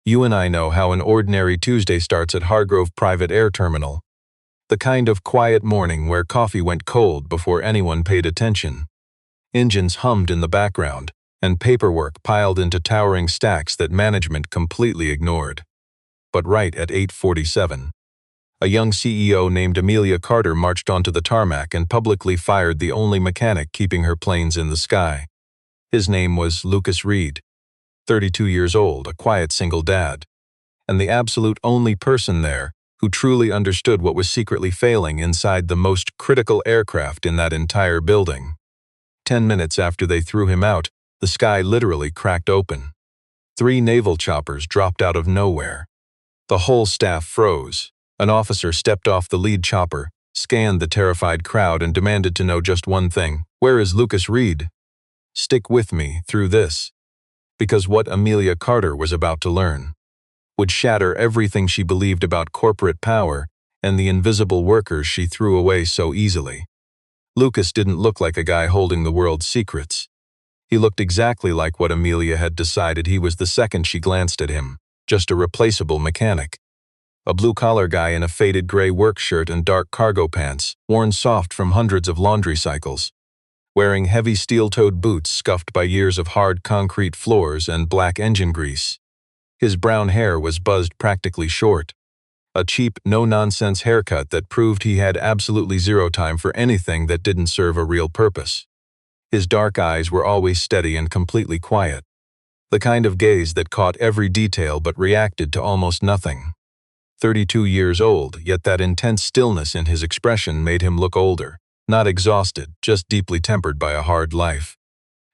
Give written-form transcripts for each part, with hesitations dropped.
You and I know how an ordinary Tuesday starts at Hargrove Private Air Terminal. The kind of quiet morning where coffee went cold before anyone paid attention. Engines hummed in the background, and paperwork piled into towering stacks that management completely ignored. But right at 8:47, a young CEO named Amelia Carter marched onto the tarmac and publicly fired the only mechanic keeping her planes in the sky. His name was Lucas Reed, 32 years old, a quiet single dad, and the absolute only person there who truly understood what was secretly failing inside the most critical aircraft in that entire building. 10 minutes after they threw him out, the sky literally cracked open. 3 naval choppers dropped out of nowhere. The whole staff froze. An officer stepped off the lead chopper, scanned the terrified crowd, and demanded to know just one thing: where is Lucas Reed? Stick with me through this, because what Amelia Carter was about to learn would shatter everything she believed about corporate power and the invisible workers she threw away so easily. Lucas didn't look like a guy holding the world's secrets. He looked exactly like what Amelia had decided he was the second she glanced at him, just a replaceable mechanic. A blue-collar guy in a faded gray work shirt and dark cargo pants, worn soft from hundreds of laundry cycles. Wearing heavy steel-toed boots scuffed by years of hard concrete floors and black engine grease. His brown hair was buzzed practically short. A cheap, no-nonsense haircut that proved he had absolutely zero time for anything that didn't serve a real purpose. His dark eyes were always steady and completely quiet. The kind of gaze that caught every detail but reacted to almost nothing. 32 years old, yet that intense stillness in his expression made him look older. Not exhausted, just deeply tempered by a hard life.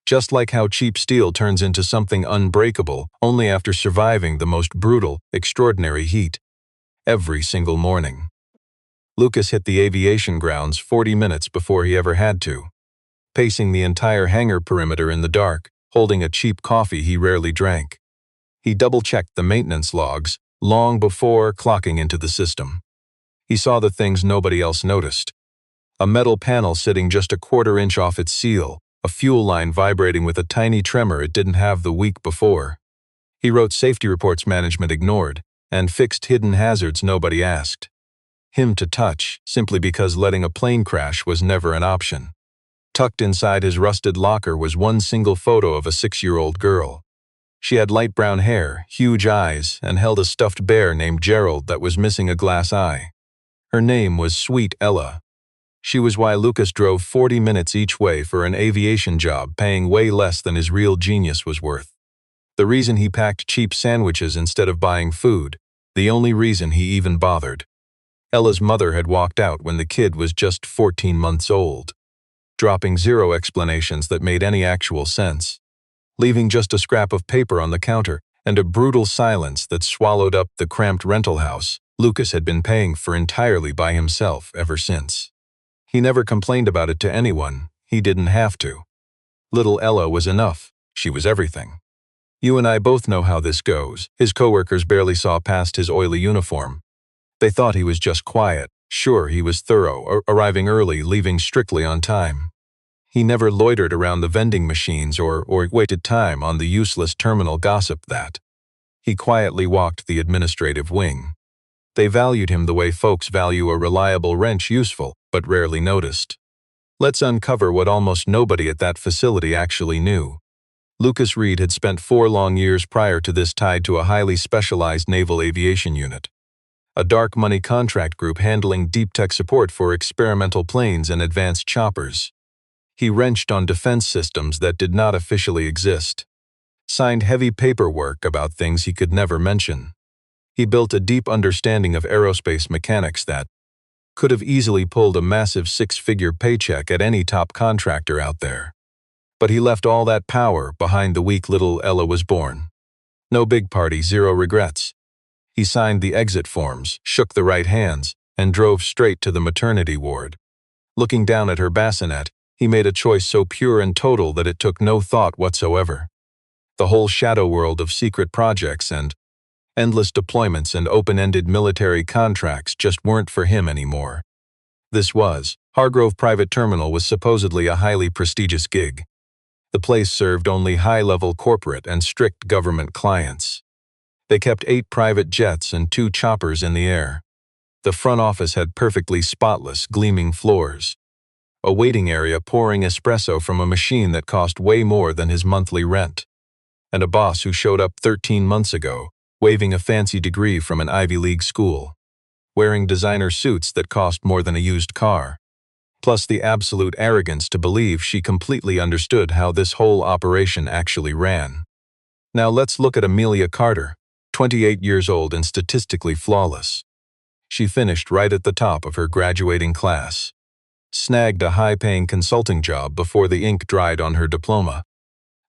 Just like how cheap steel turns into something unbreakable only after surviving the most brutal, extraordinary heat. Every single morning. Lucas hit the aviation grounds 40 minutes before he ever had to, pacing the entire hangar perimeter in the dark, holding a cheap coffee he rarely drank. He double-checked the maintenance logs long before clocking into the system. He saw the things nobody else noticed. A metal panel sitting just a quarter-inch off its seal, a fuel line vibrating with a tiny tremor it didn't have the week before. He wrote safety reports management ignored, and fixed hidden hazards nobody asked him to touch, simply because letting a plane crash was never an option. Tucked inside his rusted locker was one single photo of a 6-year-old girl. She had light brown hair, huge eyes, and held a stuffed bear named Gerald that was missing a glass eye. Her name was Sweet Ella. She was why Lucas drove 40 minutes each way for an aviation job paying way less than his real genius was worth. The reason he packed cheap sandwiches instead of buying food, the only reason he even bothered. Ella's mother had walked out when the kid was just 14 months old, dropping 0 explanations that made any actual sense, leaving just a scrap of paper on the counter and a brutal silence that swallowed up the cramped rental house Lucas had been paying for entirely by himself ever since. He never complained about it to anyone. He didn't have to. Little Ella was enough. She was everything. You and I both know how this goes. His coworkers barely saw past his oily uniform. They thought he was just quiet. Sure, he was thorough, arriving early, leaving strictly on time. He never loitered around the vending machines or wasted time on the useless terminal gossip that. He quietly walked the administrative wing. They valued him the way folks value a reliable wrench, useful, but rarely noticed. Let's uncover what almost nobody at that facility actually knew. Lucas Reed had spent 4 long years prior to this tied to a highly specialized naval aviation unit, a dark money contract group handling deep tech support for experimental planes and advanced choppers. He wrenched on defense systems that did not officially exist, signed heavy paperwork about things he could never mention. He built a deep understanding of aerospace mechanics that could have easily pulled a massive 6-figure paycheck at any top contractor out there. But he left all that power behind the week little Ella was born. No big party, 0 regrets. He signed the exit forms, shook the right hands, and drove straight to the maternity ward. Looking down at her bassinet, he made a choice so pure and total that it took no thought whatsoever. The whole shadow world of secret projects and endless deployments and open-ended military contracts just weren't for him anymore. This was, Hargrove Private Terminal was supposedly a highly prestigious gig. The place served only high-level corporate and strict government clients. They kept 8 private jets and 2 choppers in the air. The front office had perfectly spotless, gleaming floors. A waiting area pouring espresso from a machine that cost way more than his monthly rent. And a boss who showed up 13 months ago, waving a fancy degree from an Ivy League school, wearing designer suits that cost more than a used car. Plus the absolute arrogance to believe she completely understood how this whole operation actually ran. Now let's look at Amelia Carter, 28 years old and statistically flawless. She finished right at the top of her graduating class. Snagged a high-paying consulting job before the ink dried on her diploma.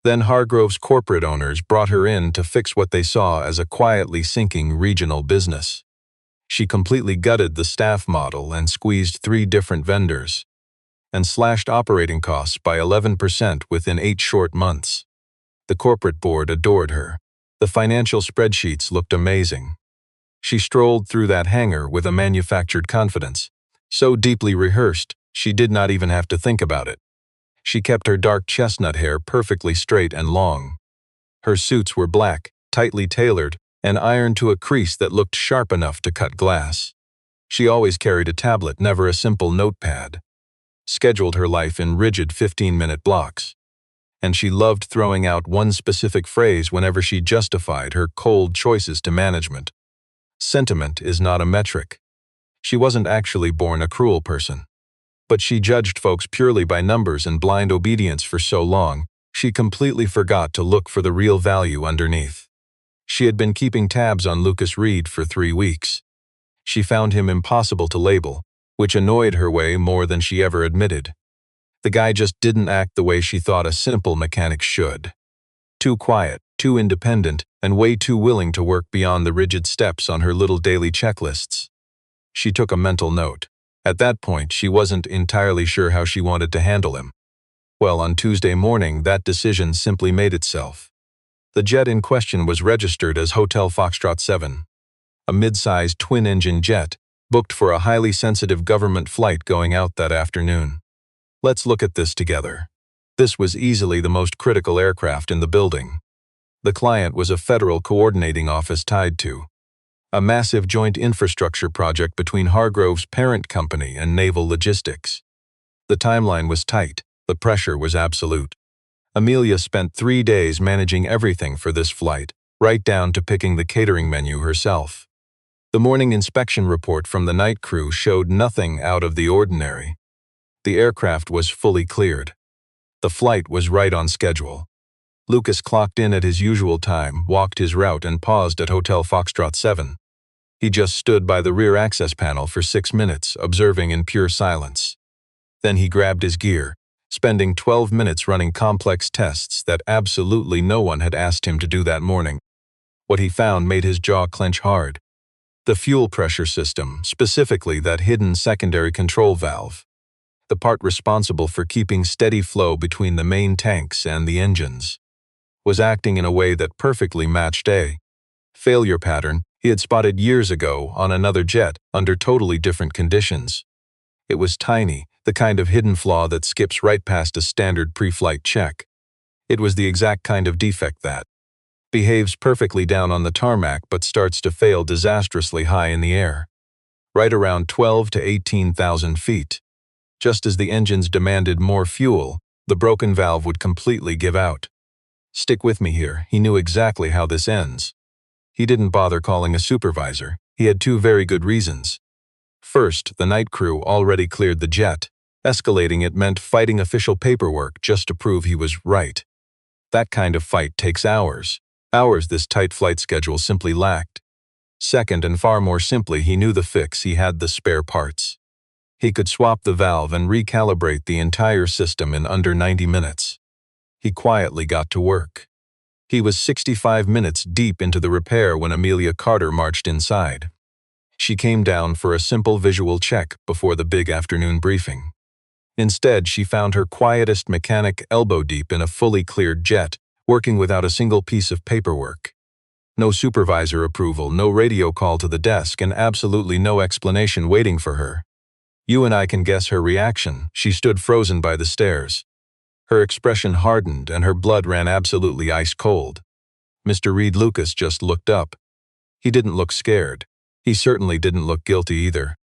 Then Hargrove's corporate owners brought her in to fix what they saw as a quietly sinking regional business. She completely gutted the staff model and squeezed 3 different vendors, and slashed operating costs by 11% within 8 short months. The corporate board adored her. The financial spreadsheets looked amazing. She strolled through that hangar with a manufactured confidence, so deeply rehearsed, she did not even have to think about it. She kept her dark chestnut hair perfectly straight and long. Her suits were black, tightly tailored, and ironed to a crease that looked sharp enough to cut glass. She always carried a tablet, never a simple notepad. Scheduled her life in rigid 15-minute blocks. And she loved throwing out one specific phrase whenever she justified her cold choices to management. Sentiment is not a metric. She wasn't actually born a cruel person. But she judged folks purely by numbers and blind obedience for so long, she completely forgot to look for the real value underneath. She had been keeping tabs on Lucas Reed for 3 weeks. She found him impossible to label, which annoyed her way more than she ever admitted. The guy just didn't act the way she thought a simple mechanic should. Too quiet, too independent, and way too willing to work beyond the rigid steps on her little daily checklists. She took a mental note. At that point, she wasn't entirely sure how she wanted to handle him. Well, on Tuesday morning, that decision simply made itself. The jet in question was registered as Hotel Foxtrot 7, a mid-sized twin-engine jet, booked for a highly sensitive government flight going out that afternoon. Let's look at this together. This was easily the most critical aircraft in the building. The client was a federal coordinating office tied to a massive joint infrastructure project between Hargrove's parent company and Naval Logistics. The timeline was tight, the pressure was absolute. Amelia spent 3 days managing everything for this flight, right down to picking the catering menu herself. The morning inspection report from the night crew showed nothing out of the ordinary. The aircraft was fully cleared. The flight was right on schedule. Lucas clocked in at his usual time, walked his route, and paused at Hotel Foxtrot 7. He just stood by the rear access panel for 6 minutes, observing in pure silence. Then he grabbed his gear, spending 12 minutes running complex tests that absolutely no one had asked him to do that morning. What he found made his jaw clench hard. The fuel pressure system, specifically that hidden secondary control valve. The part responsible for keeping steady flow between the main tanks and the engines, was acting in a way that perfectly matched a failure pattern he had spotted years ago on another jet under totally different conditions. It was tiny, the kind of hidden flaw that skips right past a standard pre-flight check. It was the exact kind of defect that behaves perfectly down on the tarmac but starts to fail disastrously high in the air, right around 12 to 18,000 feet. Just as the engines demanded more fuel, the broken valve would completely give out. Stick with me here, he knew exactly how this ends. He didn't bother calling a supervisor. He had 2 very good reasons. First, the night crew already cleared the jet. Escalating it meant fighting official paperwork just to prove he was right. That kind of fight takes hours. Hours this tight flight schedule simply lacked. Second, and far more simply, he knew the fix. He had the spare parts. He could swap the valve and recalibrate the entire system in under 90 minutes. He quietly got to work. He was 65 minutes deep into the repair when Amelia Carter marched inside. She came down for a simple visual check before the big afternoon briefing. Instead, she found her quietest mechanic elbow-deep in a fully cleared jet, working without a single piece of paperwork. No supervisor approval, no radio call to the desk, and absolutely no explanation waiting for her. You and I can guess her reaction. She stood frozen by the stairs. Her expression hardened and her blood ran absolutely ice cold. Mr. Reed Lucas just looked up, He didn't look scared. He certainly didn't look guilty either.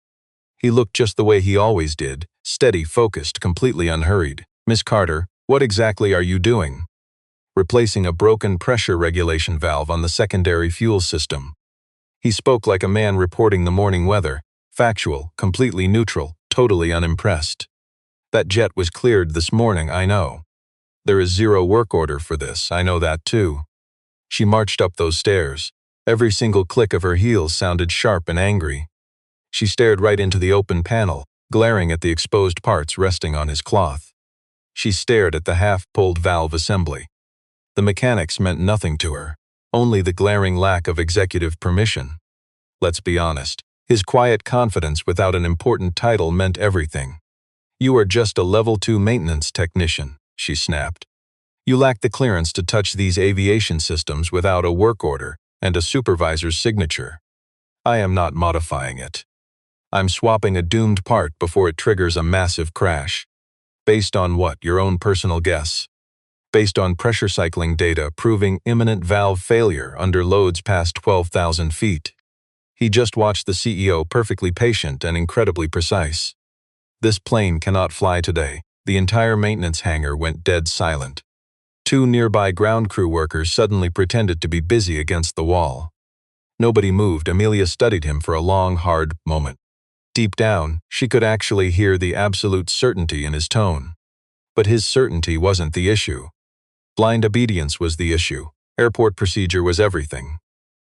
He looked just the way he always did, steady, focused, completely unhurried. "Miss Carter, what exactly are you doing?" "Replacing a broken pressure regulation valve on the secondary fuel system." He spoke like a man reporting the morning weather, factual, completely neutral, totally unimpressed. "That jet was cleared this morning, I know. There is zero work order for this, I know that too." She marched up those stairs. Every single click of her heels sounded sharp and angry. She stared right into the open panel, glaring at the exposed parts resting on his cloth. She stared at the half-pulled valve assembly. The mechanics meant nothing to her, only the glaring lack of executive permission. Let's be honest, his quiet confidence without an important title meant everything. "You are just a level 2 maintenance technician," she snapped. "You lack the clearance to touch these aviation systems without a work order and a supervisor's signature. I am not modifying it. I'm swapping a doomed part before it triggers a massive crash." "Based on what, your own personal guess?" "Based on pressure cycling data proving imminent valve failure under loads past 12,000 feet. He just watched the CEO, perfectly patient and incredibly precise. "This plane cannot fly today." The entire maintenance hangar went dead silent. Two nearby ground crew workers suddenly pretended to be busy against the wall. Nobody moved. Amelia studied him for a long, hard moment. Deep down, she could actually hear the absolute certainty in his tone. But his certainty wasn't the issue. Blind obedience was the issue. Airport procedure was everything.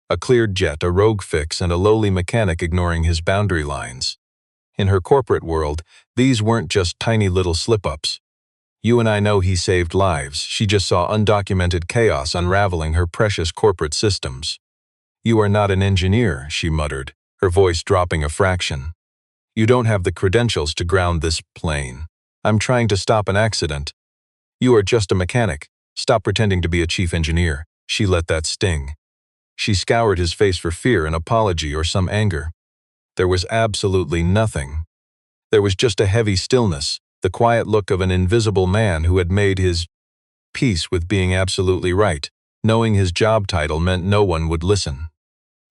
A cleared jet, a rogue fix, and a lowly mechanic ignoring his boundary lines. In her corporate world, these weren't just tiny little slip-ups. "You and I know he saved lives." She just saw undocumented chaos unraveling her precious corporate systems. "You are not an engineer," she muttered, her voice dropping a fraction. "You don't have the credentials to ground this plane. I'm trying to stop an accident." "You are just a mechanic. Stop pretending to be a chief engineer." She let that sting. She scoured his face for fear, an apology, or some anger. There was absolutely nothing. There was just a heavy stillness, the quiet look of an invisible man who had made his peace with being absolutely right, knowing his job title meant no one would listen.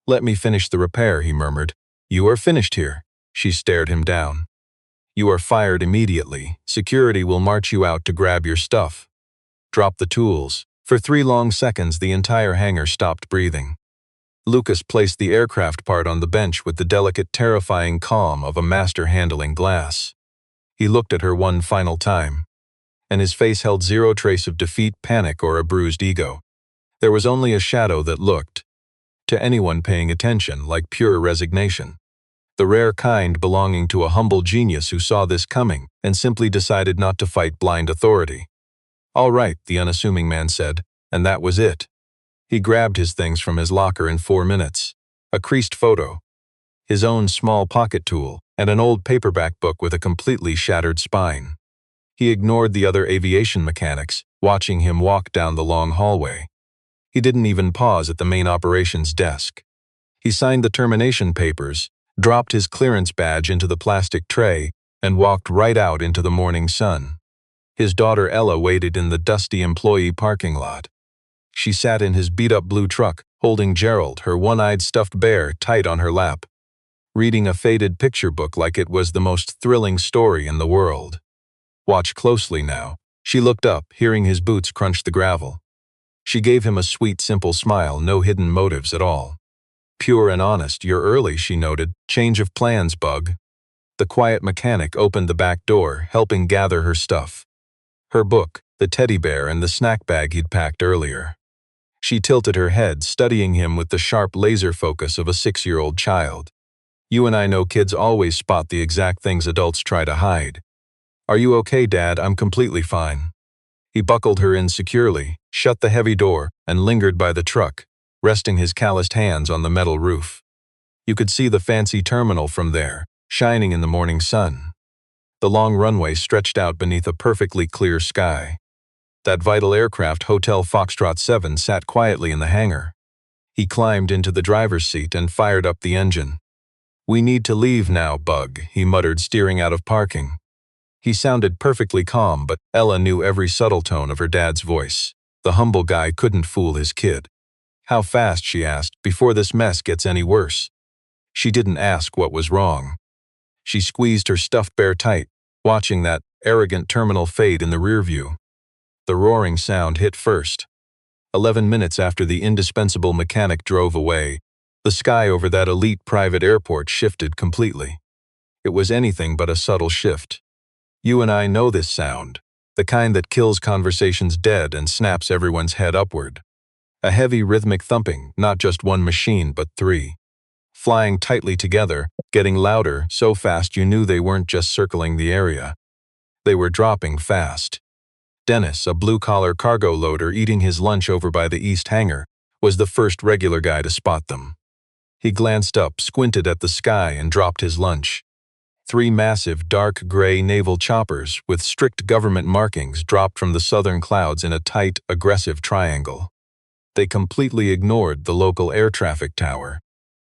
"Let me finish the repair," he murmured. "You are finished here." She stared him down. "You are fired immediately. Security will march you out to grab your stuff. Drop the tools." For 3 long seconds, the entire hangar stopped breathing. Lucas placed the aircraft part on the bench with the delicate, terrifying calm of a master handling glass. He looked at her one final time, and his face held zero trace of defeat, panic, or a bruised ego. There was only a shadow that looked, to anyone paying attention, like pure resignation. The rare kind belonging to a humble genius who saw this coming and simply decided not to fight blind authority. "All right," the unassuming man said, and that was it. He grabbed his things from his locker in 4 minutes. A creased photo, his own small pocket tool, and an old paperback book with a completely shattered spine. He ignored the other aviation mechanics, watching him walk down the long hallway. He didn't even pause at the main operations desk. He signed the termination papers, dropped his clearance badge into the plastic tray, and walked right out into the morning sun. His daughter Ella waited in the dusty employee parking lot. She sat in his beat-up blue truck, holding Gerald, her one-eyed stuffed bear, tight on her lap, reading a faded picture book like it was the most thrilling story in the world. "Watch closely now." She looked up, hearing his boots crunch the gravel. She gave him a sweet, simple smile, no hidden motives at all. "Pure and honest. You're early," she noted. "Change of plans, bug." The quiet mechanic opened the back door, helping gather her stuff. Her book, the teddy bear, and the snack bag he'd packed earlier. She tilted her head, studying him with the sharp laser focus of a 6-year-old child. "You and I know kids always spot the exact things adults try to hide." "Are you okay, Dad?" "I'm completely fine." He buckled her in securely, shut the heavy door, and lingered by the truck, resting his calloused hands on the metal roof. You could see the fancy terminal from there, shining in the morning sun. The long runway stretched out beneath a perfectly clear sky. That vital aircraft, Hotel Foxtrot 7, sat quietly in the hangar. He climbed into the driver's seat and fired up the engine. "We need to leave now, Bug," he muttered, steering out of parking. He sounded perfectly calm, but Ella knew every subtle tone of her dad's voice. The humble guy couldn't fool his kid. How fast, she asked, before this mess gets any worse. She didn't ask what was wrong. She squeezed her stuffed bear tight, watching that arrogant terminal fade in the rear view. The roaring sound hit first. 11 minutes after the indispensable mechanic drove away, the sky over that elite private airport shifted completely. It was anything but a subtle shift. You and I know this sound, the kind that kills conversations dead and snaps everyone's head upward. A heavy rhythmic thumping, not just one machine but three. Flying tightly together, getting louder so fast you knew they weren't just circling the area. They were dropping fast. Dennis, a blue-collar cargo loader eating his lunch over by the east hangar, was the first regular guy to spot them. He glanced up, squinted at the sky, and dropped his lunch. 3 massive, dark gray naval choppers with strict government markings dropped from the southern clouds in a tight, aggressive triangle. They completely ignored the local air traffic tower.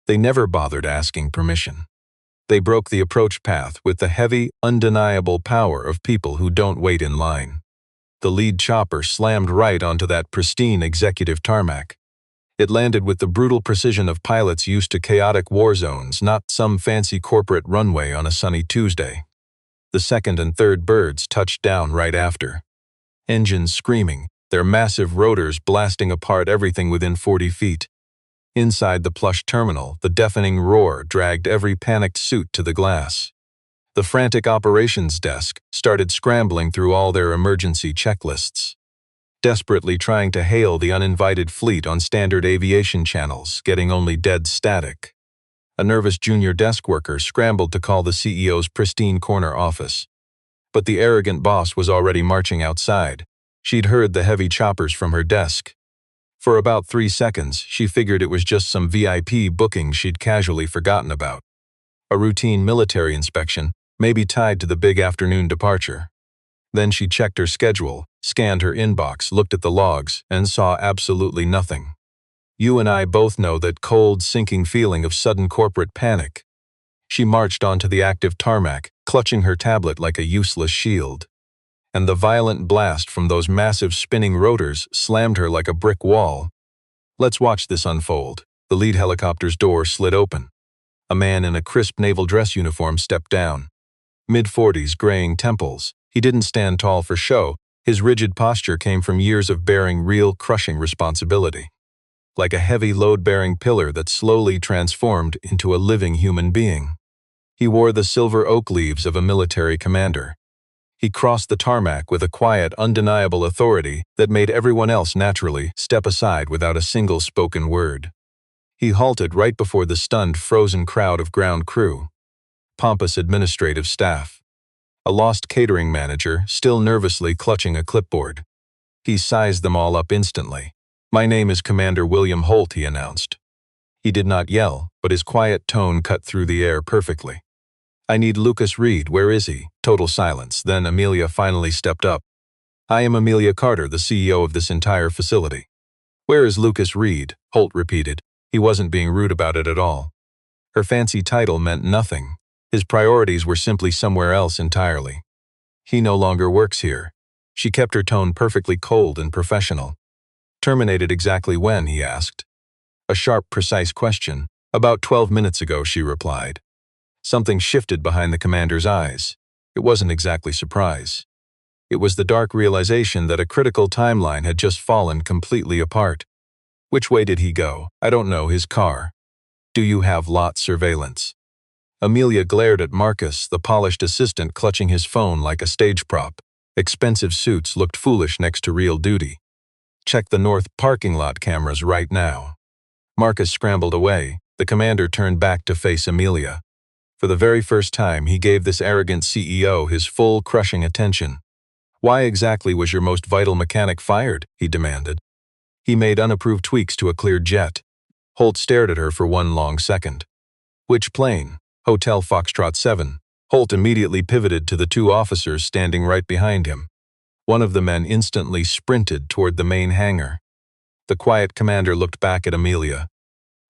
They never bothered asking permission. They broke the approach path with the heavy, undeniable power of people who don't wait in line. The lead chopper slammed right onto that pristine executive tarmac. It landed with the brutal precision of pilots used to chaotic war zones, not some fancy corporate runway on a sunny Tuesday. The second and third birds touched down right after. Engines screaming, their massive rotors blasting apart everything within 40 feet. Inside the plush terminal, the deafening roar dragged every panicked suit to the glass. The frantic operations desk started scrambling through all their emergency checklists, desperately trying to hail the uninvited fleet on standard aviation channels, getting only dead static. A nervous junior desk worker scrambled to call the CEO's pristine corner office. But the arrogant boss was already marching outside. She'd heard the heavy choppers from her desk. For about 3 seconds, she figured it was just some VIP booking she'd casually forgotten about. A routine military inspection, maybe tied to the big afternoon departure. Then she checked her schedule, scanned her inbox, looked at the logs, and saw absolutely nothing. You and I both know that cold, sinking feeling of sudden corporate panic. She marched onto the active tarmac, clutching her tablet like a useless shield. And the violent blast from those massive spinning rotors slammed her like a brick wall. Let's watch this unfold. The lead helicopter's door slid open. A man in a crisp naval dress uniform stepped down. Mid-40s, graying temples. He didn't stand tall for show. His rigid posture came from years of bearing real, crushing responsibility. Like a heavy load-bearing pillar that slowly transformed into a living human being. He wore the silver oak leaves of a military commander. He crossed the tarmac with a quiet, undeniable authority that made everyone else naturally step aside without a single spoken word. He halted right before the stunned, frozen crowd of ground crew. Pompous administrative staff. A lost catering manager, still nervously clutching a clipboard. He sized them all up instantly. "My name is Commander William Holt," he announced. He did not yell, but his quiet tone cut through the air perfectly. "I need Lucas Reed. Where is he?" Total silence. Then Amelia finally stepped up. "I am Amelia Carter, the CEO of this entire facility." "Where is Lucas Reed?" Holt repeated. He wasn't being rude about it at all. Her fancy title meant nothing. His priorities were simply somewhere else entirely. "He no longer works here." She kept her tone perfectly cold and professional. "Terminated exactly when?" he asked. A sharp, precise question. "About 12 minutes ago," she replied. Something shifted behind the commander's eyes. It wasn't exactly surprise. It was the dark realization that a critical timeline had just fallen completely apart. "Which way did he go?" "I don't know. His car." "Do you have lot surveillance?" Amelia glared at Marcus, the polished assistant clutching his phone like a stage prop. Expensive suits looked foolish next to real duty. "Check the north parking lot cameras right now." Marcus scrambled away. The commander turned back to face Amelia. For the very first time, he gave this arrogant CEO his full, crushing attention. "Why exactly was your most vital mechanic fired?" he demanded. He made unapproved tweaks to a cleared jet. Holt stared at her for one long second. "Which plane?" "Hotel Foxtrot 7. Holt immediately pivoted to the 2 officers standing right behind him. One of the men instantly sprinted toward the main hangar. The quiet commander looked back at Amelia.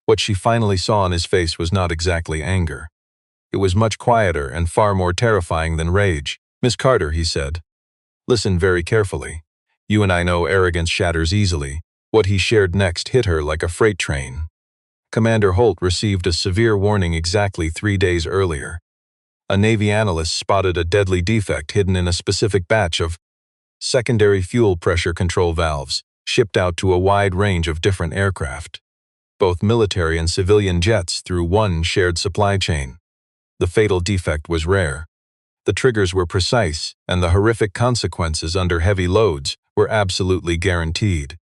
What she finally saw on his face was not exactly anger. It was much quieter and far more terrifying than rage. "Miss Carter," he said, "listen very carefully. You and I know arrogance shatters easily. What he shared next hit her like a freight train. Commander Holt received a severe warning exactly 3 days earlier. A Navy analyst spotted a deadly defect hidden in a specific batch of secondary fuel pressure control valves, shipped out to a wide range of different aircraft, both military and civilian jets, through one shared supply chain. The fatal defect was rare. The triggers were precise, and the horrific consequences under heavy loads were absolutely guaranteed.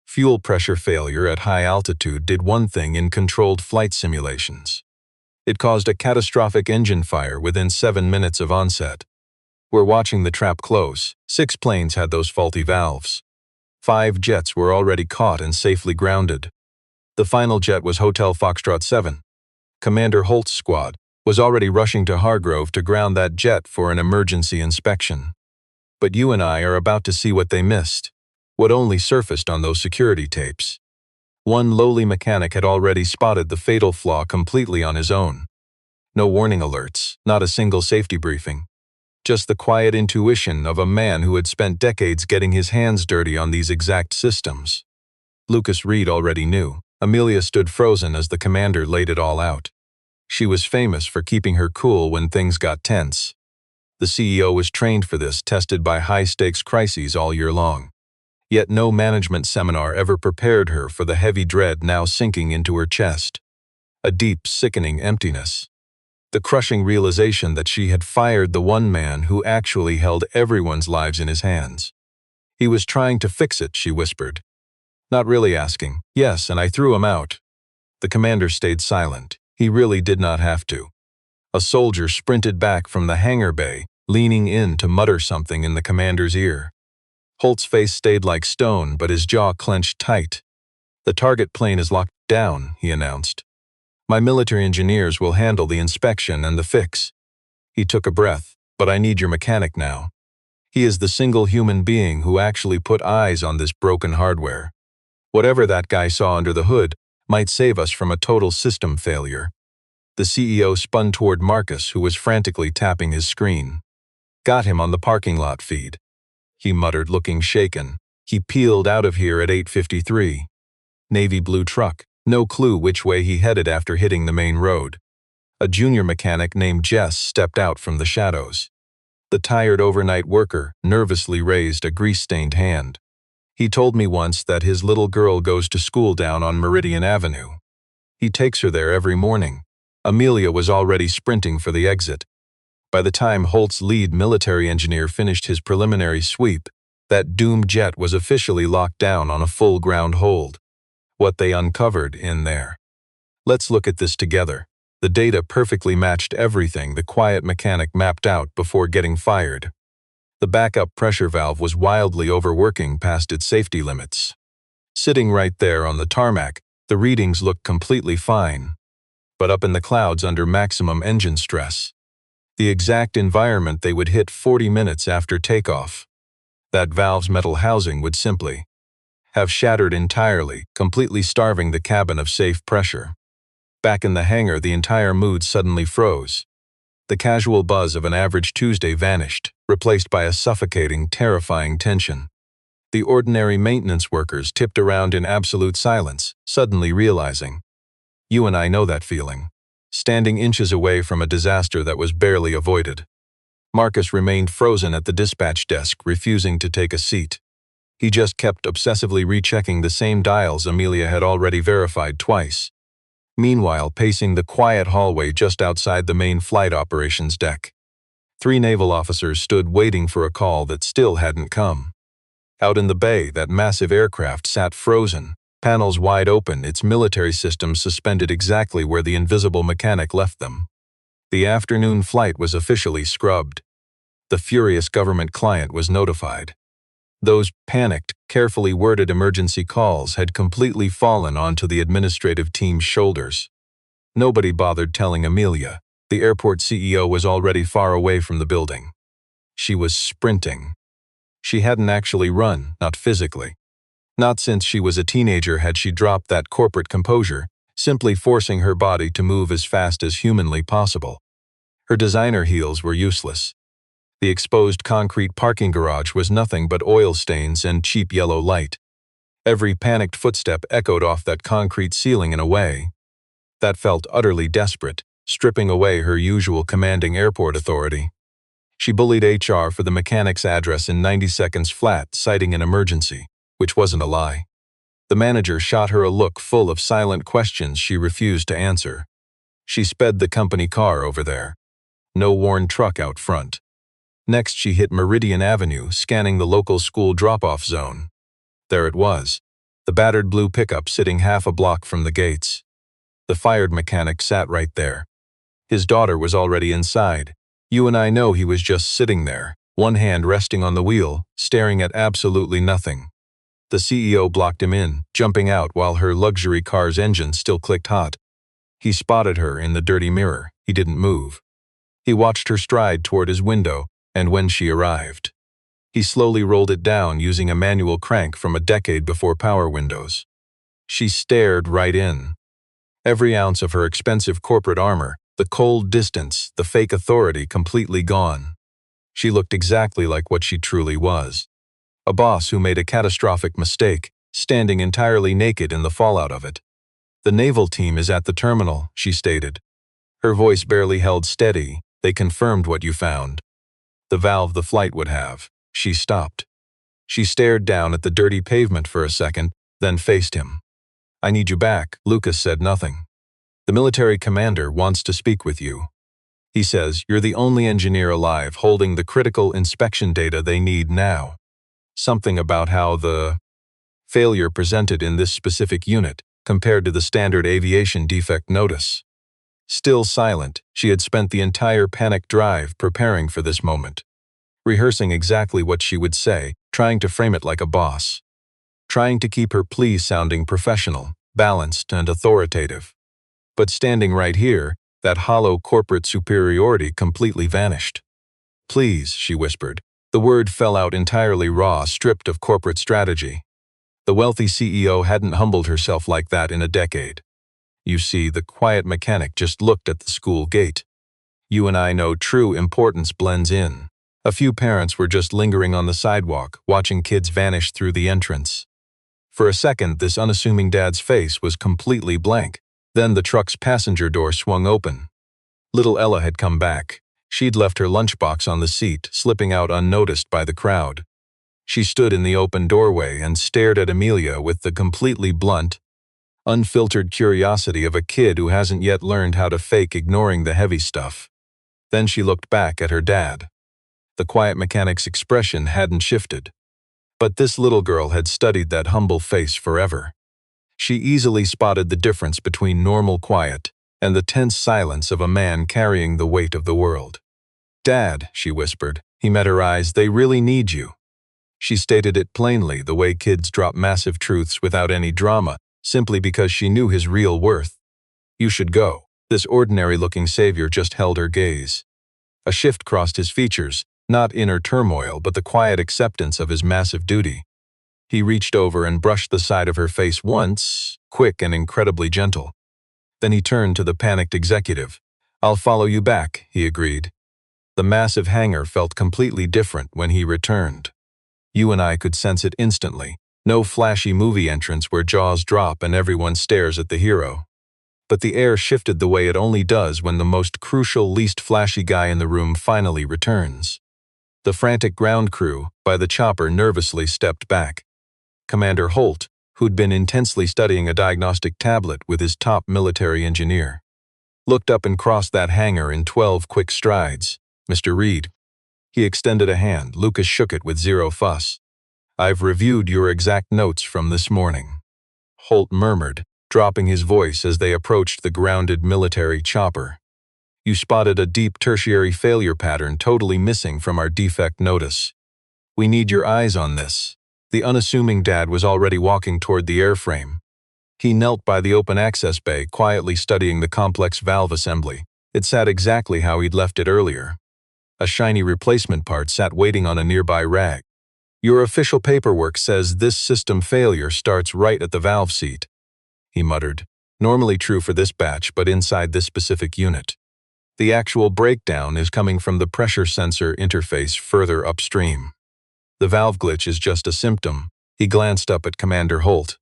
Fuel pressure failure at high altitude did one thing in controlled flight simulations. It caused a catastrophic engine fire within 7 minutes of onset. We're watching the trap close. 6 planes had those faulty valves. 5 jets were already caught and safely grounded. The final jet was Hotel Foxtrot 7. Commander Holt's squad was already rushing to Hargrove to ground that jet for an emergency inspection. But you and I are about to see what they missed, what only surfaced on those security tapes. One lowly mechanic had already spotted the fatal flaw completely on his own. No warning alerts, not a single safety briefing. Just the quiet intuition of a man who had spent decades getting his hands dirty on these exact systems. Lucas Reed already knew. Amelia stood frozen as the commander laid it all out. She was famous for keeping her cool when things got tense. The CEO was trained for this, tested by high-stakes crises all year long. Yet no management seminar ever prepared her for the heavy dread now sinking into her chest. A deep, sickening emptiness. The crushing realization that she had fired the one man who actually held everyone's lives in his hands. He was trying to fix it, she whispered. Not really asking. Yes, and I threw him out. The commander stayed silent. He really did not have to. A soldier sprinted back from the hangar bay, leaning in to mutter something in the commander's ear. Holt's face stayed like stone, but his jaw clenched tight. The target plane is locked down, he announced. My military engineers will handle the inspection and the fix. He took a breath. But I need your mechanic now. He is the single human being who actually put eyes on this broken hardware. Whatever that guy saw under the hood might save us from a total system failure. The CEO spun toward Marcus, who was frantically tapping his screen. Got him on the parking lot feed, he muttered, looking shaken. He peeled out of here at 8:53. Navy blue truck. No clue which way he headed after hitting the main road. A junior mechanic named Jess stepped out from the shadows. The tired overnight worker nervously raised a grease-stained hand. He told me once that his little girl goes to school down on Meridian Avenue. He takes her there every morning. Amelia was already sprinting for the exit. By the time Holt's lead military engineer finished his preliminary sweep, that doomed jet was officially locked down on a full ground hold. What they uncovered in there. Let's look at this together. The data perfectly matched everything the quiet mechanic mapped out before getting fired. The backup pressure valve was wildly overworking past its safety limits. Sitting right there on the tarmac, the readings looked completely fine. But up in the clouds under maximum engine stress. The exact environment they would hit 40 minutes after takeoff. That valve's metal housing would simply have shattered entirely, completely starving the cabin of safe pressure. Back in the hangar, the entire mood suddenly froze. The casual buzz of an average Tuesday vanished, replaced by a suffocating, terrifying tension. The ordinary maintenance workers tipped around in absolute silence, suddenly realizing. You and I know that feeling. Standing inches away from a disaster that was barely avoided. Marcus remained frozen at the dispatch desk, refusing to take a seat. He just kept obsessively rechecking the same dials Amelia had already verified twice. Meanwhile, pacing the quiet hallway just outside the main flight operations deck. 3 naval officers stood waiting for a call that still hadn't come. Out in the bay, that massive aircraft sat frozen, panels wide open, its military systems suspended exactly where the invisible mechanic left them. The afternoon flight was officially scrubbed. The furious government client was notified. Those panicked, carefully worded emergency calls had completely fallen onto the administrative team's shoulders. Nobody bothered telling Amelia. The airport CEO was already far away from the building. She was sprinting. She hadn't actually run, not physically. Not since she was a teenager had she dropped that corporate composure, simply forcing her body to move as fast as humanly possible. Her designer heels were useless. The exposed concrete parking garage was nothing but oil stains and cheap yellow light. Every panicked footstep echoed off that concrete ceiling in a way that felt utterly desperate, stripping away her usual commanding airport authority. She bullied HR for the mechanic's address in 90 seconds flat, citing an emergency, which wasn't a lie. The manager shot her a look full of silent questions she refused to answer. She sped the company car over there. No worn truck out front. Next she hit Meridian Avenue, scanning the local school drop-off zone. There it was, the battered blue pickup sitting half a block from the gates. The fired mechanic sat right there. His daughter was already inside. You and I know he was just sitting there, one hand resting on the wheel, staring at absolutely nothing. The CEO blocked him in, jumping out while her luxury car's engine still clicked hot. He spotted her in the dirty mirror. He didn't move. He watched her stride toward his window, and when she arrived, he slowly rolled it down using a manual crank from a decade before power windows. She stared right in. Every ounce of her expensive corporate armor, the cold distance, the fake authority completely gone. She looked exactly like what she truly was. A boss who made a catastrophic mistake, standing entirely naked in the fallout of it. "The Naval team is at the terminal," she stated. Her voice barely held steady. "They confirmed what you found. The valve the flight would have." She stopped. She stared down at the dirty pavement for a second, then faced him. "I need you back." Lucas said nothing. "The military commander wants to speak with you. He says you're the only engineer alive holding the critical inspection data they need now. Something about how the failure presented in this specific unit compared to the standard aviation defect notice." Still silent, she had spent the entire panic drive preparing for this moment, rehearsing exactly what she would say, trying to frame it like a boss, trying to keep her pleas sounding professional, balanced, and authoritative. But standing right here, that hollow corporate superiority completely vanished. "Please," she whispered. The word fell out entirely raw, stripped of corporate strategy. The wealthy CEO hadn't humbled herself like that in a decade. You see, the quiet mechanic just looked at the school gate. You and I know true importance blends in. A few parents were just lingering on the sidewalk, watching kids vanish through the entrance. For a second, this unassuming dad's face was completely blank. Then the truck's passenger door swung open. Little Ella had come back. She'd left her lunchbox on the seat, slipping out unnoticed by the crowd. She stood in the open doorway and stared at Amelia with the completely blunt, unfiltered curiosity of a kid who hasn't yet learned how to fake ignoring the heavy stuff. Then she looked back at her dad. The quiet mechanic's expression hadn't shifted. But this little girl had studied that humble face forever. She easily spotted the difference between normal quiet and the tense silence of a man carrying the weight of the world. "Dad," she whispered. He met her eyes. "They really need you." She stated it plainly, the way kids drop massive truths without any drama, simply because she knew his real worth. "You should go." This ordinary-looking savior just held her gaze. A shift crossed his features, not inner turmoil, but the quiet acceptance of his massive duty. He reached over and brushed the side of her face once, quick and incredibly gentle. Then he turned to the panicked executive. "I'll follow you back," he agreed. The massive hangar felt completely different when he returned. You and I could sense it instantly. No flashy movie entrance where jaws drop and everyone stares at the hero. But the air shifted the way it only does when the most crucial, least flashy guy in the room finally returns. The frantic ground crew, by the chopper, nervously stepped back. Commander Holt, who'd been intensely studying a diagnostic tablet with his top military engineer, looked up and crossed that hangar in 12 quick strides. "Mr. Reed." He extended a hand. Lucas shook it with zero fuss. "I've reviewed your exact notes from this morning," Holt murmured, dropping his voice as they approached the grounded military chopper. "You spotted a deep tertiary failure pattern totally missing from our defect notice. We need your eyes on this." The unassuming dad was already walking toward the airframe. He knelt by the open access bay, quietly studying the complex valve assembly. It sat exactly how he'd left it earlier. A shiny replacement part sat waiting on a nearby rag. "Your official paperwork says this system failure starts right at the valve seat," he muttered. "Normally true for this batch, but inside this specific unit. The actual breakdown is coming from the pressure sensor interface further upstream. The valve glitch is just a symptom. He glanced up at Commander Holt.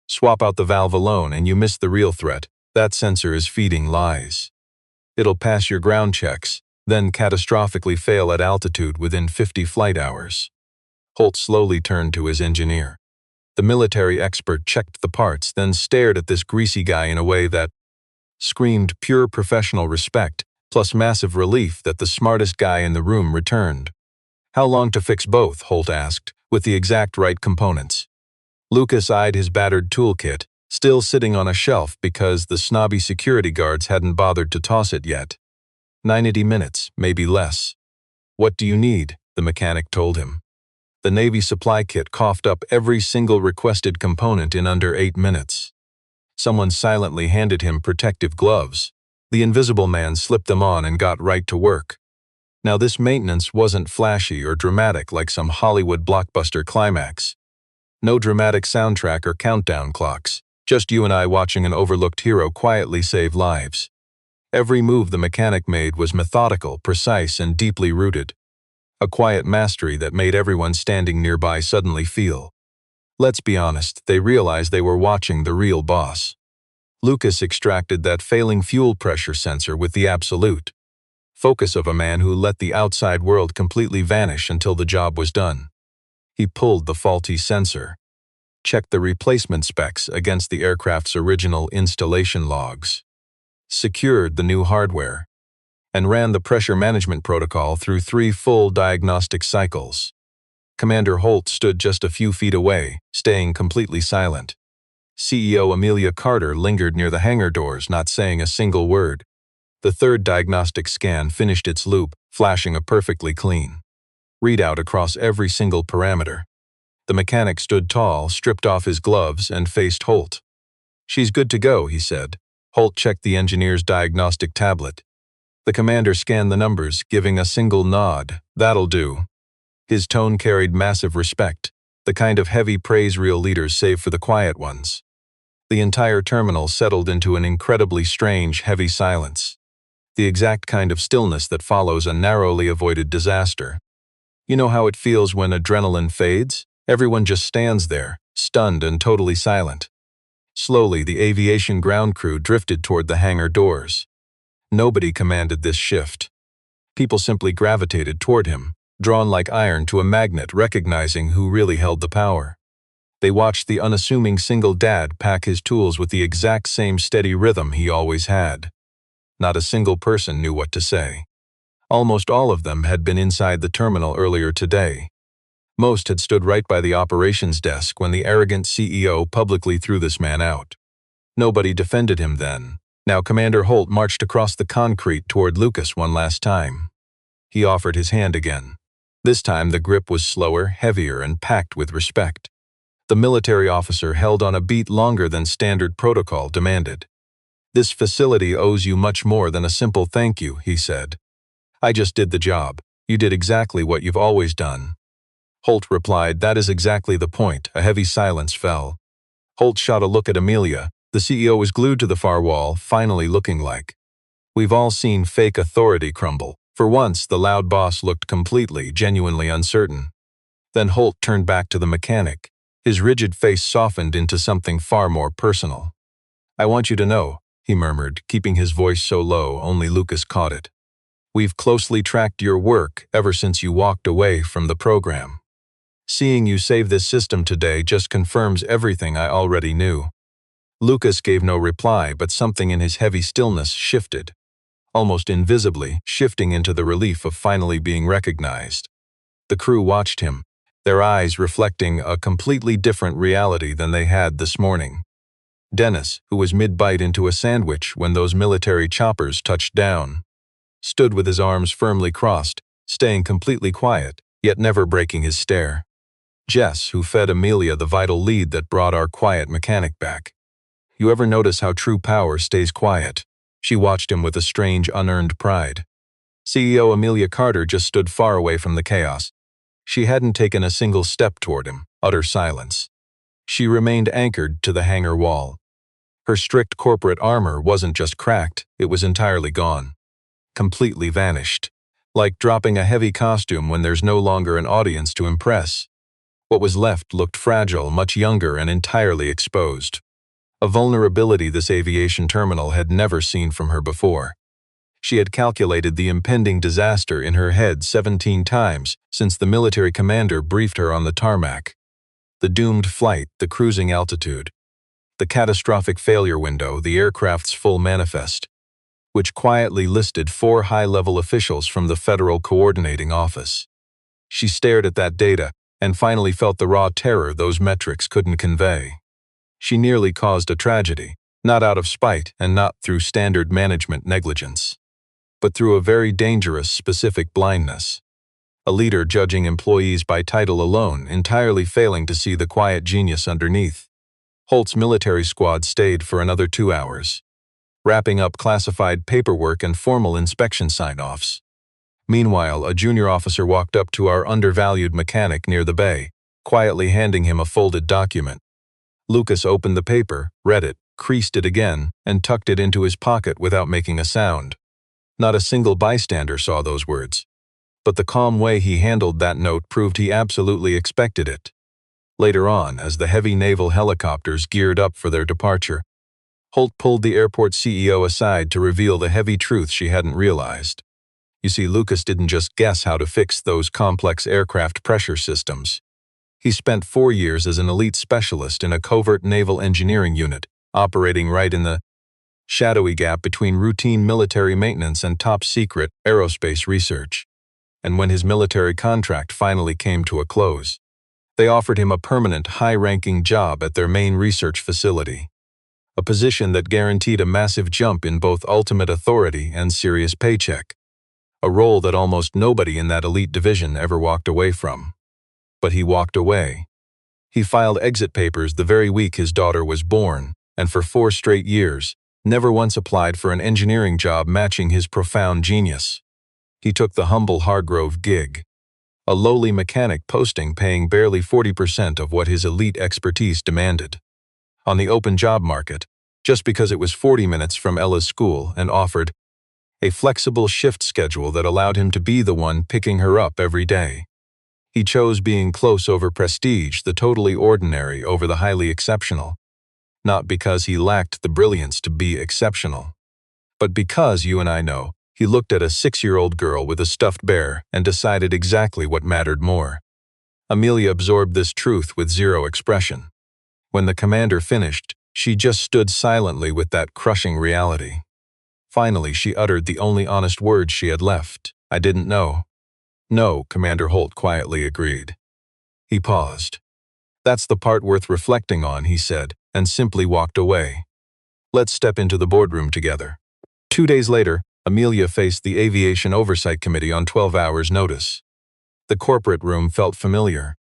Swap out the valve alone and you miss the real threat. That sensor is feeding lies. It'll pass your ground checks, then catastrophically fail at altitude within 50 flight hours. Holt slowly turned to his engineer. The military expert checked the parts, then stared at this greasy guy in a way that screamed pure professional respect, plus massive relief that the smartest guy in the room returned. How long to fix both? Holt asked, with the exact right components. Lucas eyed his battered toolkit, still sitting on a shelf because the snobby security guards hadn't bothered to toss it yet. 90 minutes, maybe less. What do you need? The mechanic told him. The Navy supply kit coughed up every single requested component in under 8 minutes. Someone silently handed him protective gloves. The invisible man slipped them on and got right to work. Now this maintenance wasn't flashy or dramatic like some Hollywood blockbuster climax. No dramatic soundtrack or countdown clocks, just you and I watching an overlooked hero quietly save lives. Every move the mechanic made was methodical, precise, and deeply rooted. A quiet mastery that made everyone standing nearby suddenly feel. Let's be honest, they realized they were watching the real boss. Lucas extracted that failing fuel pressure sensor with the absolute focus of a man who let the outside world completely vanish until the job was done. He pulled the faulty sensor, checked the replacement specs against the aircraft's original installation logs, secured the new hardware, and ran the pressure management protocol through 3 full diagnostic cycles. Commander Holt stood just a few feet away, staying completely silent. CEO Amelia Carter lingered near the hangar doors, not saying a single word. The 3rd diagnostic scan finished its loop, flashing a perfectly clean readout across every single parameter. The mechanic stood tall, stripped off his gloves, and faced Holt. "She's good to go," he said. Holt checked the engineer's diagnostic tablet. The commander scanned the numbers, giving a single nod. "That'll do." His tone carried massive respect, the kind of heavy praise real leaders save for the quiet ones. The entire terminal settled into an incredibly strange, heavy silence. The exact kind of stillness that follows a narrowly avoided disaster. You know how it feels when adrenaline fades? Everyone just stands there, stunned and totally silent. Slowly, the aviation ground crew drifted toward the hangar doors. Nobody commanded this shift. People simply gravitated toward him, drawn like iron to a magnet, recognizing who really held the power. They watched the unassuming single dad pack his tools with the exact same steady rhythm he always had. Not a single person knew what to say. Almost all of them had been inside the terminal earlier today. Most had stood right by the operations desk when the arrogant CEO publicly threw this man out. Nobody defended him then. Now Commander Holt marched across the concrete toward Lucas one last time. He offered his hand again. This time the grip was slower, heavier, and packed with respect. The military officer held on a beat longer than standard protocol demanded. "This facility owes you much more than a simple thank you," he said. "I just did the job. You did exactly what you've always done." Holt replied, "That is exactly the point." A heavy silence fell. Holt shot a look at Amelia. The CEO was glued to the far wall, finally looking like. We've all seen fake authority crumble. For once, the loud boss looked completely, genuinely uncertain. Then Holt turned back to the mechanic. His rigid face softened into something far more personal. "I want you to know," he murmured, keeping his voice so low only Lucas caught it. "We've closely tracked your work ever since you walked away from the program. Seeing you save this system today just confirms everything I already knew." Lucas gave no reply, but something in his heavy stillness shifted, almost invisibly, shifting into the relief of finally being recognized. The crew watched him, their eyes reflecting a completely different reality than they had this morning. Dennis, who was mid-bite into a sandwich when those military choppers touched down, stood with his arms firmly crossed, staying completely quiet, yet never breaking his stare. Jess, who fed Amelia the vital lead that brought our quiet mechanic back. You ever notice how true power stays quiet? She watched him with a strange, unearned pride. CEO Amelia Carter just stood far away from the chaos. She hadn't taken a single step toward him, utter silence. She remained anchored to the hangar wall. Her strict corporate armor wasn't just cracked, it was entirely gone. Completely vanished. Like dropping a heavy costume when there's no longer an audience to impress. What was left looked fragile, much younger, and entirely exposed. A vulnerability this aviation terminal had never seen from her before. She had calculated the impending disaster in her head 17 times since the military commander briefed her on the tarmac. The doomed flight, the cruising altitude, the catastrophic failure window, the aircraft's full manifest, which quietly listed 4 high-level officials from the Federal Coordinating Office. She stared at that data and finally felt the raw terror those metrics couldn't convey. She nearly caused a tragedy, not out of spite and not through standard management negligence, but through a very dangerous specific blindness. A leader judging employees by title alone, entirely failing to see the quiet genius underneath. Holt's military squad stayed for another 2 hours, wrapping up classified paperwork and formal inspection sign-offs. Meanwhile, a junior officer walked up to our undervalued mechanic near the bay, quietly handing him a folded document. Lucas opened the paper, read it, creased it again, and tucked it into his pocket without making a sound. Not a single bystander saw those words, but the calm way he handled that note proved he absolutely expected it. Later on, as the heavy naval helicopters geared up for their departure, Holt pulled the airport CEO aside to reveal the heavy truth she hadn't realized. You see, Lucas didn't just guess how to fix those complex aircraft pressure systems. He spent 4 years as an elite specialist in a covert naval engineering unit, operating right in the shadowy gap between routine military maintenance and top-secret aerospace research. And when his military contract finally came to a close, they offered him a permanent, high-ranking job at their main research facility. A position that guaranteed a massive jump in both ultimate authority and serious paycheck. A role that almost nobody in that elite division ever walked away from. But he walked away. He filed exit papers the very week his daughter was born, and for 4 straight years, never once applied for an engineering job matching his profound genius. He took the humble Hargrove gig, a lowly mechanic posting paying barely 40% of what his elite expertise demanded. On the open job market, just because it was 40 minutes from Ella's school and offered a flexible shift schedule that allowed him to be the one picking her up every day. He chose being close over prestige, the totally ordinary over the highly exceptional. Not because he lacked the brilliance to be exceptional, but because, you and I know, he looked at a 6-year-old girl with a stuffed bear and decided exactly what mattered more. Amelia absorbed this truth with zero expression. When the commander finished, she just stood silently with that crushing reality. Finally, she uttered the only honest words she had left. "I didn't know." "No," Commander Holt quietly agreed. He paused. "That's the part worth reflecting on," he said, and simply walked away. "Let's step into the boardroom together." 2 days later, Amelia faced the Aviation Oversight Committee on 12 hours' notice. The corporate room felt familiar.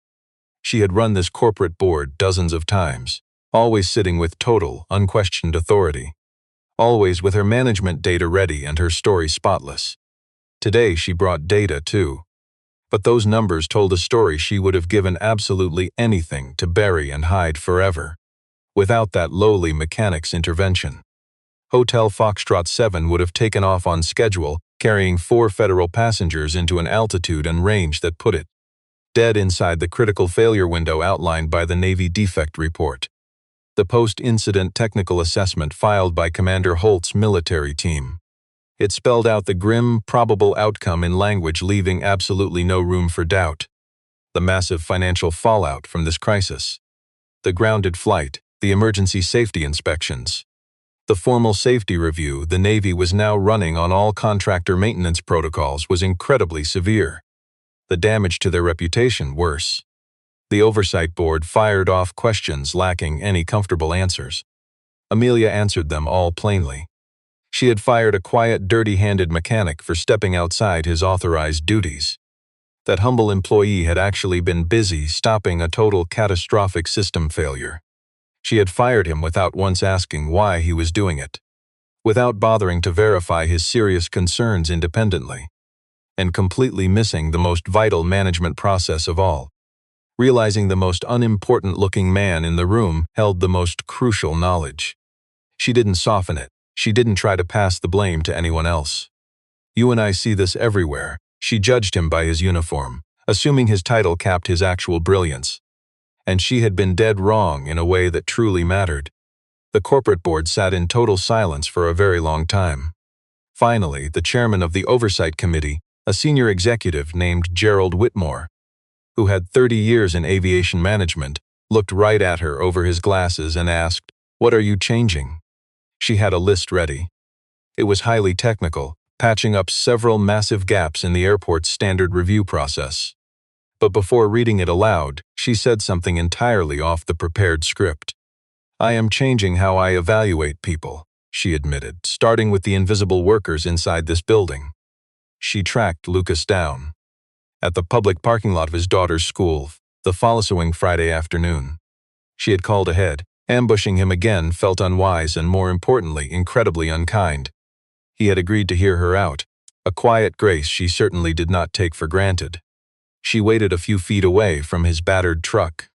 She had run this corporate board dozens of times, always sitting with total, unquestioned authority. Always with her management data ready and her story spotless. Today she brought data too. But those numbers told a story she would have given absolutely anything to bury and hide forever. Without that lowly mechanic's intervention, Hotel Foxtrot 7 would have taken off on schedule, carrying 4 federal passengers into an altitude and range that put it dead inside the critical failure window outlined by the Navy defect report, the post-incident technical assessment filed by Commander Holt's military team. It spelled out the grim, probable outcome in language leaving absolutely no room for doubt. The massive financial fallout from this crisis. The grounded flight, the emergency safety inspections. The formal safety review the Navy was now running on all contractor maintenance protocols was incredibly severe. The damage to their reputation worse. The Oversight Board fired off questions lacking any comfortable answers. Amelia answered them all plainly. She had fired a quiet, dirty-handed mechanic for stepping outside his authorized duties. That humble employee had actually been busy stopping a total catastrophic system failure. She had fired him without once asking why he was doing it, without bothering to verify his serious concerns independently, and completely missing the most vital management process of all. Realizing the most unimportant-looking man in the room held the most crucial knowledge. She didn't soften it. She didn't try to pass the blame to anyone else. "You and I see this everywhere." She judged him by his uniform, assuming his title capped his actual brilliance. and she had been dead wrong in a way that truly mattered. The corporate board sat in total silence for a very long time. Finally, the chairman of the Oversight Committee, a senior executive named Gerald Whitmore, who had 30 years in aviation management, looked right at her over his glasses and asked, "What are you changing?" She had a list ready. It was highly technical, patching up several massive gaps in the airport's standard review process. But before reading it aloud, she said something entirely off the prepared script. "I am changing how I evaluate people," she admitted, "starting with the invisible workers inside this building." She tracked Lucas down at the public parking lot of his daughter's school the following Friday afternoon. She had called ahead. Ambushing him again felt unwise and, more importantly, incredibly unkind. He had agreed to hear her out, a quiet grace she certainly did not take for granted. She waited a few feet away from his battered truck.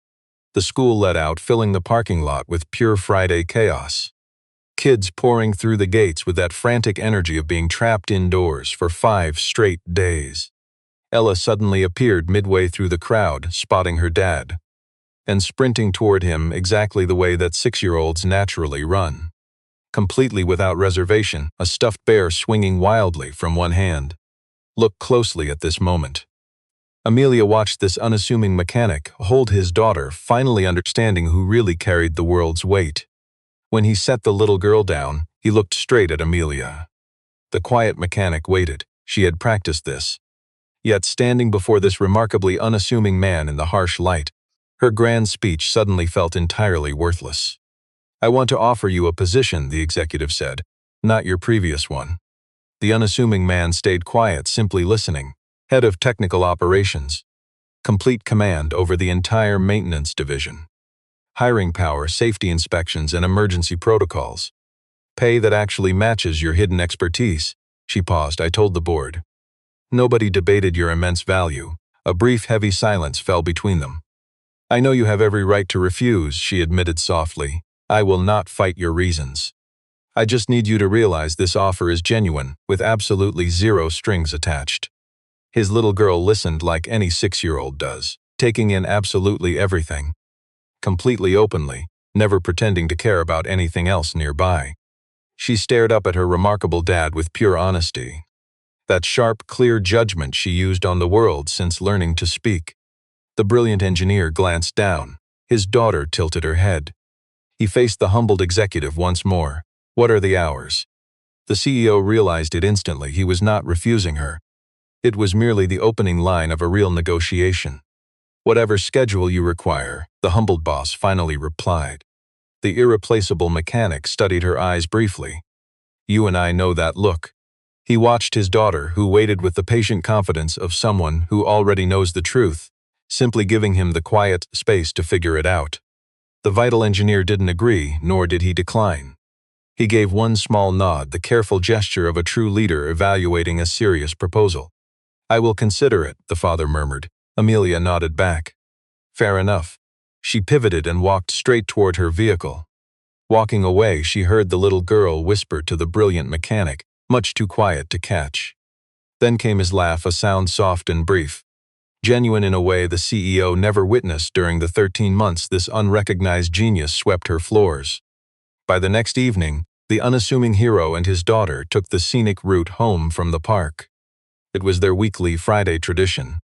The school let out, filling the parking lot with pure Friday chaos. Kids pouring through the gates with that frantic energy of being trapped indoors for 5 straight days. Ella suddenly appeared midway through the crowd, spotting her dad, and sprinting toward him exactly the way that 6-year-olds naturally run. Completely without reservation, a stuffed bear swinging wildly from one hand. Look closely at this moment. Amelia watched this unassuming mechanic hold his daughter, finally understanding who really carried the world's weight. When he set the little girl down, he looked straight at Amelia. The quiet mechanic waited. She had practiced this. Yet standing before this remarkably unassuming man in the harsh light, her grand speech suddenly felt entirely worthless. "I want to offer you a position," the executive said, "not your previous one." The unassuming man stayed quiet, simply listening. Head of Technical Operations. Complete command over the entire maintenance division. Hiring power, safety inspections, and emergency protocols. Pay that actually matches your hidden expertise. She paused. "I told the board." Nobody debated your immense value. A brief, heavy silence fell between them. "I know you have every right to refuse," she admitted softly. "I will not fight your reasons. I just need you to realize this offer is genuine, with absolutely zero strings attached." His little girl listened like any 6-year-old does, taking in absolutely everything. Completely openly, never pretending to care about anything else nearby. She stared up at her remarkable dad with pure honesty. That sharp, clear judgment she used on the world since learning to speak. The brilliant engineer glanced down. His daughter tilted her head. He faced the humbled executive once more. "What are the hours?" The CEO realized it instantly. He was not refusing her. It was merely the opening line of a real negotiation. "Whatever schedule you require," the humbled boss finally replied. The irreplaceable mechanic studied her eyes briefly. "You and I know that look." He watched his daughter, who waited with the patient confidence of someone who already knows the truth, simply giving him the quiet space to figure it out. The vital engineer didn't agree, nor did he decline. He gave one small nod, the careful gesture of a true leader evaluating a serious proposal. "I will consider it," the father murmured. Amelia nodded back. "Fair enough." She pivoted and walked straight toward her vehicle. Walking away, she heard the little girl whisper to the brilliant mechanic, much too quiet to catch. Then came his laugh, a sound soft and brief. Genuine in a way the CEO never witnessed during the 13 months this unrecognized genius swept her floors. By the next evening, the unassuming hero and his daughter took the scenic route home from the park. It was their weekly Friday tradition.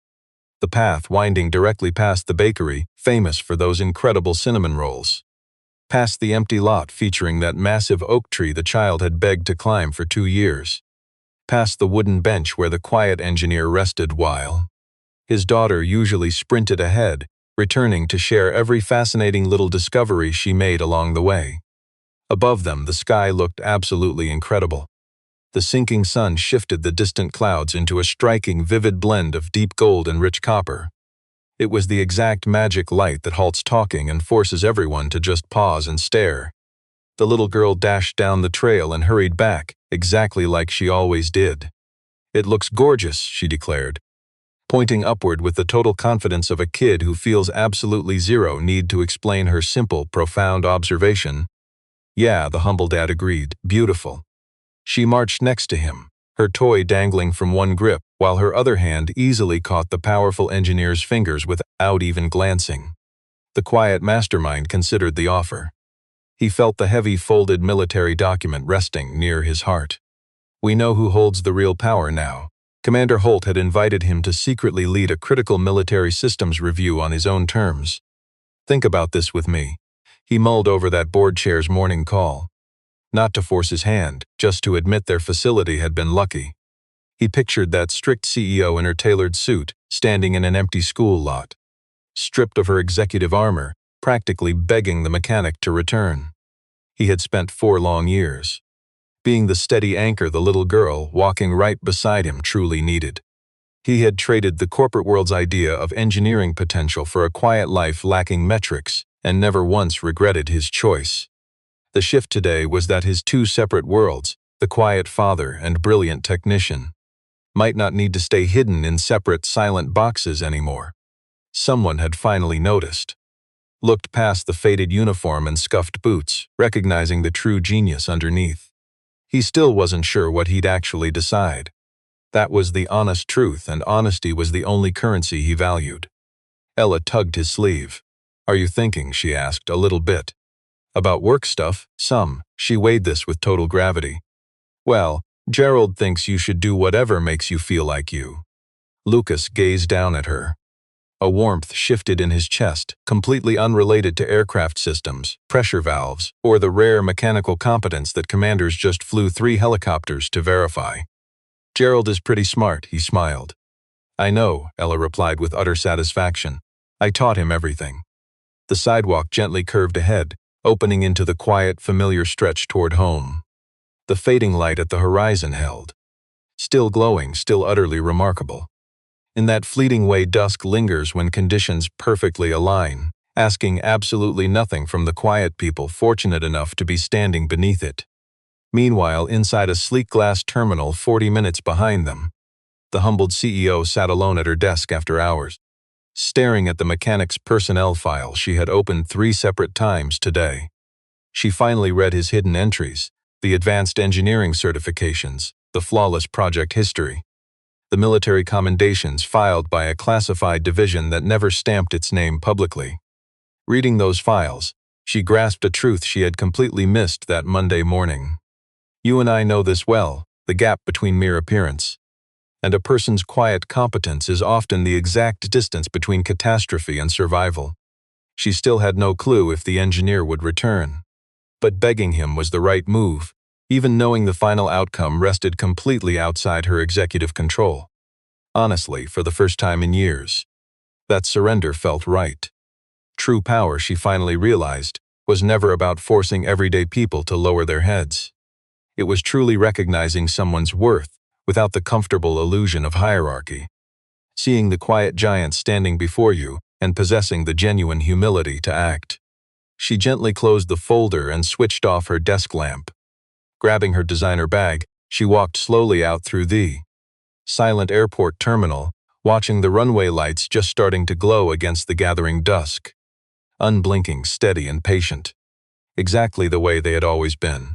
The path winding directly past the bakery, famous for those incredible cinnamon rolls. Past the empty lot featuring that massive oak tree the child had begged to climb for 2 years. Past the wooden bench where the quiet engineer rested while his daughter usually sprinted ahead, returning to share every fascinating little discovery she made along the way. Above them, the sky looked absolutely incredible. The sinking sun shifted the distant clouds into a striking, vivid blend of deep gold and rich copper. It was the exact magic light that halts talking and forces everyone to just pause and stare. The little girl dashed down the trail and hurried back, exactly like she always did. "It looks gorgeous," she declared, pointing upward with the total confidence of a kid who feels absolutely zero need to explain her simple, profound observation. "Yeah," the humble dad agreed, "beautiful." She marched next to him, her toy dangling from one grip, while her other hand easily caught the powerful engineer's fingers without even glancing. The quiet mastermind considered the offer. He felt the heavy folded military document resting near his heart. We know who holds the real power now. Commander Holt had invited him to secretly lead a critical military systems review on his own terms. Think about this with me. He mulled over that board chair's morning call. Not to force his hand, just to admit their facility had been lucky. He pictured that strict CEO in her tailored suit, standing in an empty school lot. Stripped of her executive armor, practically begging the mechanic to return. He had spent 4 long years being the steady anchor the little girl walking right beside him truly needed. He had traded the corporate world's idea of engineering potential for a quiet life lacking metrics, and never once regretted his choice. The shift today was that his 2 separate worlds, the quiet father and brilliant technician, might not need to stay hidden in separate, silent boxes anymore. Someone had finally noticed. Looked past the faded uniform and scuffed boots, recognizing the true genius underneath. He still wasn't sure what he'd actually decide. That was the honest truth, and honesty was the only currency he valued. Ella tugged his sleeve. "Are you thinking," she asked, "a little bit about work stuff?" "Some." She weighed this with total gravity. "Well, Gerald thinks you should do whatever makes you feel like you." Lucas gazed down at her. A warmth shifted in his chest, completely unrelated to aircraft systems, pressure valves, or the rare mechanical competence that commanders just flew 3 helicopters to verify. "Gerald is pretty smart," he smiled. "I know," Ella replied with utter satisfaction. "I taught him everything." The sidewalk gently curved ahead, opening into the quiet, familiar stretch toward home. The fading light at the horizon held. Still glowing, still utterly remarkable. In that fleeting way dusk lingers when conditions perfectly align, asking absolutely nothing from the quiet people fortunate enough to be standing beneath it. Meanwhile, inside a sleek glass terminal 40 minutes behind them, the humbled CEO sat alone at her desk after hours, staring at the mechanic's personnel file she had opened 3 separate times today. She finally read his hidden entries, the advanced engineering certifications, the flawless project history, the military commendations filed by a classified division that never stamped its name publicly. Reading those files, she grasped a truth she had completely missed that Monday morning. You and I know this well, the gap between mere appearance and a person's quiet competence is often the exact distance between catastrophe and survival. She still had no clue if the engineer would return. But begging him was the right move, even knowing the final outcome rested completely outside her executive control. Honestly, for the first time in years, that surrender felt right. True power, she finally realized, was never about forcing everyday people to lower their heads. It was truly recognizing someone's worth without the comfortable illusion of hierarchy. Seeing the quiet giant standing before you and possessing the genuine humility to act. She gently closed the folder and switched off her desk lamp. Grabbing her designer bag, she walked slowly out through the silent airport terminal, watching the runway lights just starting to glow against the gathering dusk. Unblinking, steady, and patient. Exactly the way they had always been.